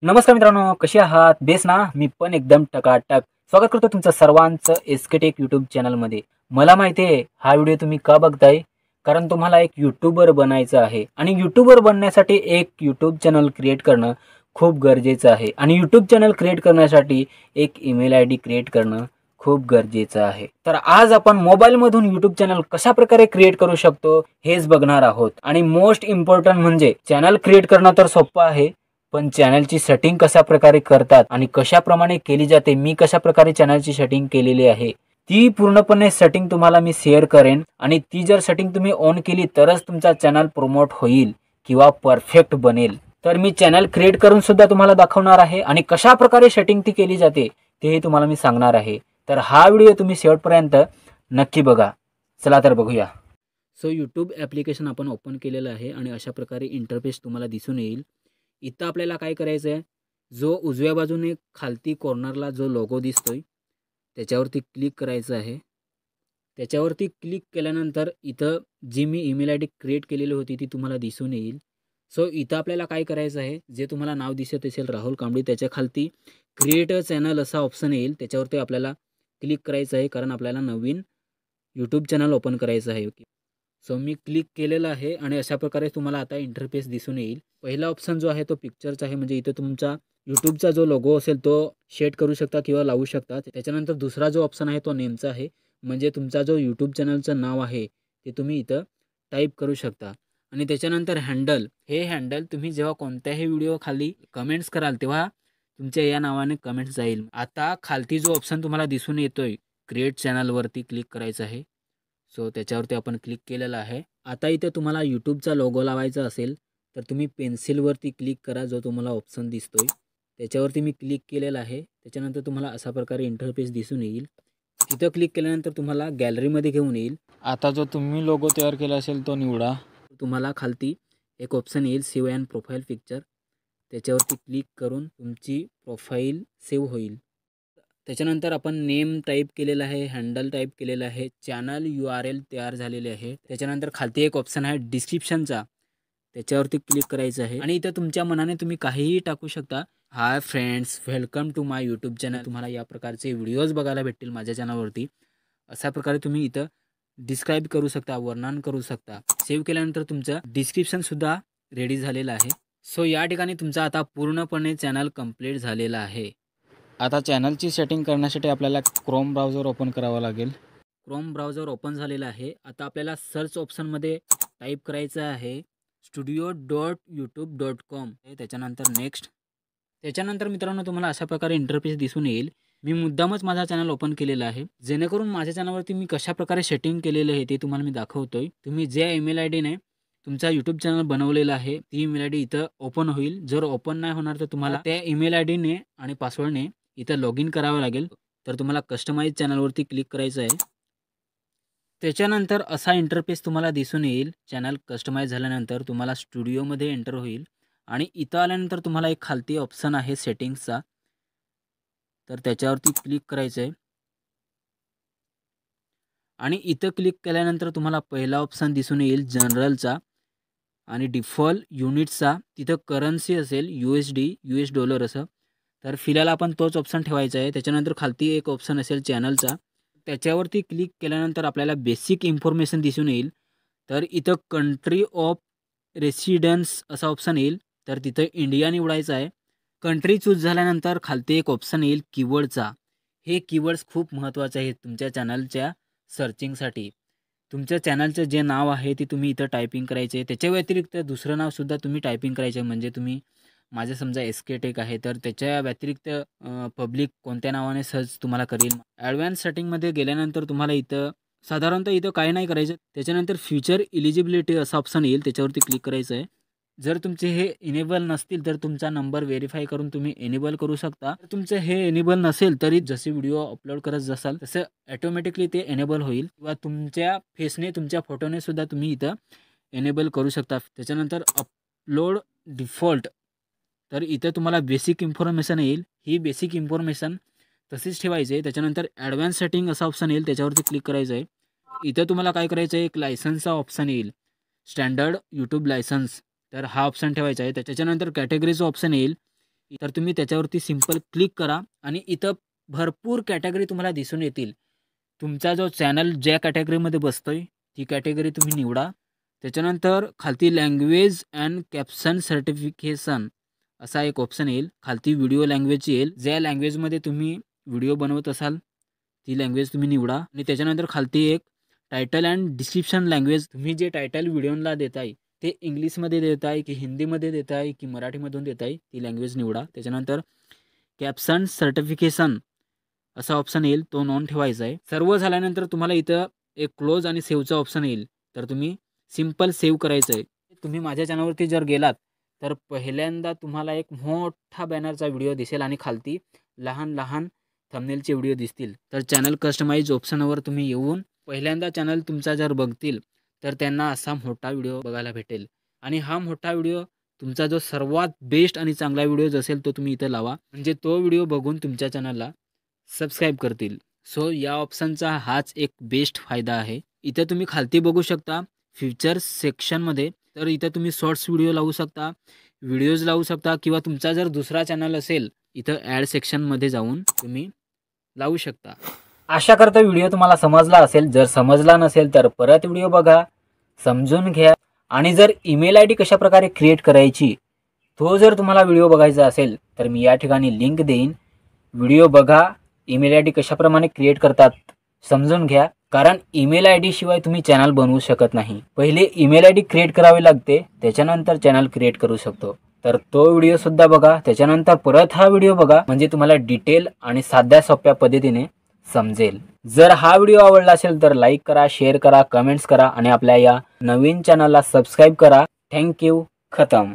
नमस्कार मित्रांनो, कसे आहात? बेस ना? मी पण एकदम टकाटक. स्वागत करतो तुमचं सर्वांचं एसकेटेक यूट्यूब चॅनलमध्ये. मला माहिती आहे हा व्हिडिओ तुम्ही का बघताय? कारण तुम्हाला एक यूट्यूबर बनायचं आहे आणि यूट्यूबर बनण्यासाठी एक यूट्यूब चॅनल क्रिएट करणं खूप गरजेचं आहे आणि यूट्यूब चॅनल क्रिएट करण्यासाठी एक ईमेल आय डी क्रिएट करणं खूप गरजेचं आहे. तर आज आपण मोबाईलमधून यूट्यूब चॅनल कशा प्रकारे क्रिएट करू शकतो हेच बघणार आहोत आणि मोस्ट इम्पॉर्टंट म्हणजे चॅनल क्रिएट करणं तर सोपं आहे, पण चॅनलची सेटिंग कशा प्रकारे करतात आणि कशाप्रमाणे केली जाते, मी कशा प्रकारे चॅनलची सेटिंग केलेली आहे ती पूर्णपणे सेटिंग तुम्हाला मी शेअर करेन आणि ती जर सेटिंग तुम्ही ऑन केली तरच तुमचा चॅनल प्रमोट होईल किंवा परफेक्ट बनेल. तर मी चॅनल क्रिएट करून सुद्धा तुम्हाला दाखवणार आहे आणि कशा प्रकारे सेटिंग ती केली जाते तेही तुम्हाला मी सांगणार आहे. तर हा व्हिडिओ तुम्ही शेवटपर्यंत नक्की बघा. चला तर बघूया. सो यूट्यूब ॲप्लिकेशन आपण ओपन केलेलं आहे आणि अशा प्रकारे इंटरफेस तुम्हाला दिसून येईल. इथं आपल्याला काय करायचं आहे, जो उजव्या बाजूने खालती कॉर्नरला जो लोगो दिसतोय त्याच्यावरती क्लिक करायचं आहे. त्याच्यावरती क्लिक केल्यानंतर इथं जी मी ईमेल आय डी क्रिएट केलेली होती ती तुम्हाला दिसून येईल. सो इथं आपल्याला काय करायचं आहे, जे तुम्हाला नाव दिसत असेल राहुल कांबळे, त्याच्या खालती क्रिएट अ चॅनल असा ऑप्शन येईल, त्याच्यावरती आपल्याला क्लिक करायचं आहे कारण आपल्याला नवीन यूट्यूब चॅनल ओपन करायचं आहे. सो मी क्लिक केलेलं आहे आणि अशा प्रकारे तुम्हाला आता इंटरफेस दिसून येईल. पहिला ऑप्शन जो आहे तो पिक्चरचा आहे, म्हणजे इथं तुमचा यूट्यूबचा जो लोगो असेल तो शेड करू शकता किंवा लावू शकता. त्याच्यानंतर दुसरा जो ऑप्शन आहे तो नेमचा आहे, म्हणजे तुमचा जो यूट्यूब चॅनलचं नाव आहे ते तुम्ही इथं टाईप करू शकता. आणि त्याच्यानंतर हँडल, हे हँडल तुम्ही जेव्हा कोणत्याही व्हिडिओ खाली कमेंट्स कराल तेव्हा तुमच्या या नावाने कमेंट्स जाईल. आता खालती जो ऑप्शन तुम्हाला दिसून येतोय क्रिएट चॅनलवरती क्लिक करायचं आहे. सो त्याच्यावरती आपण क्लिक केलेलं आहे. आता इथे तुम्हाला यूट्यूबचा लोगो लावायचा असेल तर तुम्ही पेन्सिलवरती क्लिक करा, जो तुम्हाला ऑप्शन दिसतोय त्याच्यावरती मी क्लिक केलेलं आहे. त्याच्यानंतर तुम्हाला अशा प्रकारे इंटरफेस दिसून येईल. तिथं क्लिक केल्यानंतर तुम्हाला गॅलरीमध्ये घेऊन येईल. आता जो तुम्ही लोगो तयार केला असेल तो निवडा. तुम्हाला खालती एक ऑप्शन येईल सेव्ह अँड प्रोफाईल पिक्चर, त्याच्यावरती क्लिक करून तुमची प्रोफाईल सेव्ह होईल. त्याच्यानंतर आपण नेम टाईप केलेलं आहे, हँडल टाईप केलेलं आहे, चॅनल URL तयार झालेले आहे. त्याच्यानंतर खालती एक ऑप्शन आहे डिस्क्रिप्शनचा, त्याच्यावरती क्लिक करायचं आहे आणि इथं तुमच्या मनाने तुम्ही काहीही टाकू शकता. Hi friends, welcome to my YouTube channel. तुम्हाला या प्रकारचे व्हिडिओज बघायला भेटतील माझ्या चॅनलवरती. अशा प्रकारे तुम्ही इथं डिस्क्राईब करू शकता, वर्णन करू शकता. सेव्ह केल्यानंतर तुमचं डिस्क्रिप्शनसुद्धा रेडी झालेलं आहे. सो या ठिकाणी तुमचा आता पूर्णपणे चॅनल कंप्लीट झालेला आहे. आता चॅनलची सेटिंग करण्यासाठी आपल्याला क्रोम ब्राउझर ओपन करावं लागेल. क्रोम ब्राउझर ओपन झालेलं आहे. आता आपल्याला सर्च ऑप्शनमध्ये टाईप करायचं आहे studio.youtube.com. त्याच्यानंतर नेक्स्ट. त्याच्यानंतर मित्रांनो तुम्हाला अशा प्रकारे इंटरफेस दिसून येईल. मी मुद्दामच माझा चॅनल ओपन केलेला आहे जेणेकरून माझ्या चॅनलवरती मी कशा प्रकारे सेटिंग केलेलं आहे ते तुम्हाला मी दाखवतोय. तुम्ही ज्या ईमेल आय डीने तुमचा यूट्यूब चॅनल बनवलेला आहे ती ईमेल आय डी इथं ओपन होईल. जर ओपन नाही होणार तर तुम्हाला त्या ईमेल आय डीने आणि पासवर्डने इथं लॉग इन करावं लागेल. तर तुम्हाला कस्टमाइज चॅनलवरती क्लिक करायचं आहे. त्याच्यानंतर असा इंटरफेस तुम्हाला दिसून येईल. चॅनल कस्टमाइज झाल्यानंतर तुम्हाला स्टुडिओमध्ये एंटर होईल आणि इथं आल्यानंतर तुम्हाला एक खालती ऑप्शन आहे सेटिंग्सचा, तर त्याच्यावरती क्लिक करायचं आहे आणि इथं क्लिक केल्यानंतर तुम्हाला पहिला ऑप्शन दिसून येईल जनरलचा आणि डिफॉल्ट युनिट्सचा. तिथं करन्सी असेल USD, US डॉलर असं, तर फिलहाल आपण तोच ऑप्शन ठेवायचा आहे. त्याच्यानंतर खालती एक ऑप्शन असेल चॅनलचा, त्याच्यावरती क्लिक केल्यानंतर आपल्याला बेसिक इन्फॉर्मेशन दिसून येईल. तर इथं कंट्री ऑफ रेसिडेन्स असा ऑप्शन येईल, तर तिथं इंडिया निवडायचा आहे. कंट्री चूज झाल्यानंतर खालती एक ऑप्शन येईल कीवर्डचा. हे कीवर्ड्स खूप महत्त्वाचे आहेत तुमच्या चॅनलच्या सर्चिंगसाठी. तुमच्या चॅनलचं जे नाव आहे ते तुम्ही इथं टायपिंग करायचे. त्याच्या व्यतिरिक्त दुसरं नावसुद्धा तुम्ही टायपिंग करायचे. म्हणजे तुम्ही माझे समजा एसकेटेक आहे तर त्याच्या व्यतिरिक्त पब्लिक कोणत्या नावाने सर्च तुम्हाला करेल. ॲडव्हान्स सेटिंगमध्ये गेल्यानंतर तुम्हाला इथं साधारणतः इथं काही नाही करायचं. त्याच्यानंतर फ्युचर इलिजिबिलिटी असा ऑप्शन येईल, त्याच्यावरती क्लिक करायचं आहे. जर तुमचे हे इनेबल नसतील तर तुमचा नंबर व्हेरीफाय करून तुम्ही एनेबल करू शकता. तुमचं हे एनेबल नसेल तरी जसे व्हिडिओ अपलोड करत जासाल तसं ॲटोमॅटिकली ते एनेबल होईल किंवा तुमच्या फेसने तुमच्या फोटोने सुद्धा तुम्ही इथं एनेबल करू शकता. त्याच्यानंतर अपलोड डिफॉल्ट, तर इथं तुम्हाला बेसिक इन्फॉर्मेशन येईल. ही बेसिक इन्फॉर्मेशन तशीच ठेवायची आहे. त्याच्यानंतर ॲडव्हान्स सेटिंग असा ऑप्शन येईल, त्याच्यावरती क्लिक करायचं आहे. इथं तुम्हाला काय करायचं आहे, एक लायसन्सचा ऑप्शन येईल, स्टँडर्ड यूट्यूब लायसन्स, तर हा ऑप्शन ठेवायचा आहे. त्याच्यानंतर कॅटेगरीचा ऑप्शन येईल. तर तुम्ही त्याच्यावरती सिंपल क्लिक करा आणि इथं भरपूर कॅटेगरी तुम्हाला दिसून येतील. तुमचा जो चॅनल ज्या कॅटेगरीमध्ये बसतोय ती कॅटेगरी तुम्ही निवडा. त्याच्यानंतर खालती लँग्वेज अँड कॅप्शन सर्टिफिकेशन असा एक ऑप्शन येईल. खालती व्हिडिओ लँग्वेज येईल. ज्या लँग्वेजमध्ये तुम्ही व्हिडिओ बनवत असाल ती लँग्वेज तुम्ही निवडा. आणि त्याच्यानंतर खालती एक टायटल अँड डिस्क्रिप्शन लँग्वेज, तुम्ही जे टायटल व्हिडिओला देताय ते इंग्लिशमध्ये देताय की हिंदीमध्ये देताय की मराठीमधून देताय ती लँग्वेज निवडा. त्याच्यानंतर कॅप्शन सर्टिफिकेशन असा ऑप्शन येईल, तो नॉन ठेवायचा आहे. सर्व झाल्यानंतर तुम्हाला इथं एक क्लोज आणि सेव्हचा ऑप्शन येईल, तर तुम्ही सिंपल सेव्ह करायचं आहे. तुम्ही माझ्या चॅनलवरती जर गेलात तर पहिल्यांदा तुम्हाला एक मोठा बॅनरचा व्हिडिओ दिसेल आणि खालती लहान लहान थंबनेलचे व्हिडिओ दिसतील. तर चॅनल कस्टमाइज ऑप्शनवर तुम्ही येऊन पहिल्यांदा चॅनल तुमचा जर बघतील तर त्यांना असा मोठा व्हिडिओ बघायला भेटेल. आणि हा मोठा व्हिडिओ तुमचा जो सर्वात बेस्ट आणि चांगला व्हिडिओ असेल तो तुम्ही इथं लावा, म्हणजे तो व्हिडिओ बघून तुमच्या चॅनलला सबस्क्राईब करतील. सो या ऑप्शनचा हाच एक बेस्ट फायदा आहे. इथं तुम्ही खालती बघू शकता फीचर्स सेक्शनमध्ये, तर इथं तुम्ही शॉर्ट्स व्हिडिओ लावू शकता, व्हिडिओज लावू शकता, किंवा तुमचा जर दुसरा चॅनल असेल इथं ॲड सेक्शनमध्ये जाऊन तुम्ही लावू शकता. आशा करता व्हिडिओ तुम्हाला समजला असेल. जर समजला नसेल तर परत व्हिडिओ बघा, समजून घ्या. आणि जर ईमेल आय डी कशाप्रकारे क्रिएट करायची तो जर तुम्हाला व्हिडिओ बघायचा असेल तर मी या ठिकाणी लिंक देईन. व्हिडिओ बघा, ईमेल आय डी कशाप्रमाणे क्रिएट करतात समजून घ्या. कारण ईमेल आय डी शिवाय तुम्ही चॅनल बनवू शकत नाही. पहिले ईमेल आय डी क्रिएट करावी लागते, त्याच्यानंतर चॅनल क्रिएट करू शकतो. तर तो व्हिडिओ सुद्धा बघा, त्याच्यानंतर परत हा व्हिडिओ बघा, म्हणजे तुम्हाला डिटेल आणि साध्या सोप्या पद्धतीने समजेल. जर हा व्हिडिओ आवडला असेल तर लाईक करा, शेअर करा, कमेंट्स करा आणि आपल्या या नवीन चॅनलला सबस्क्राईब करा. थँक्यू. खतम.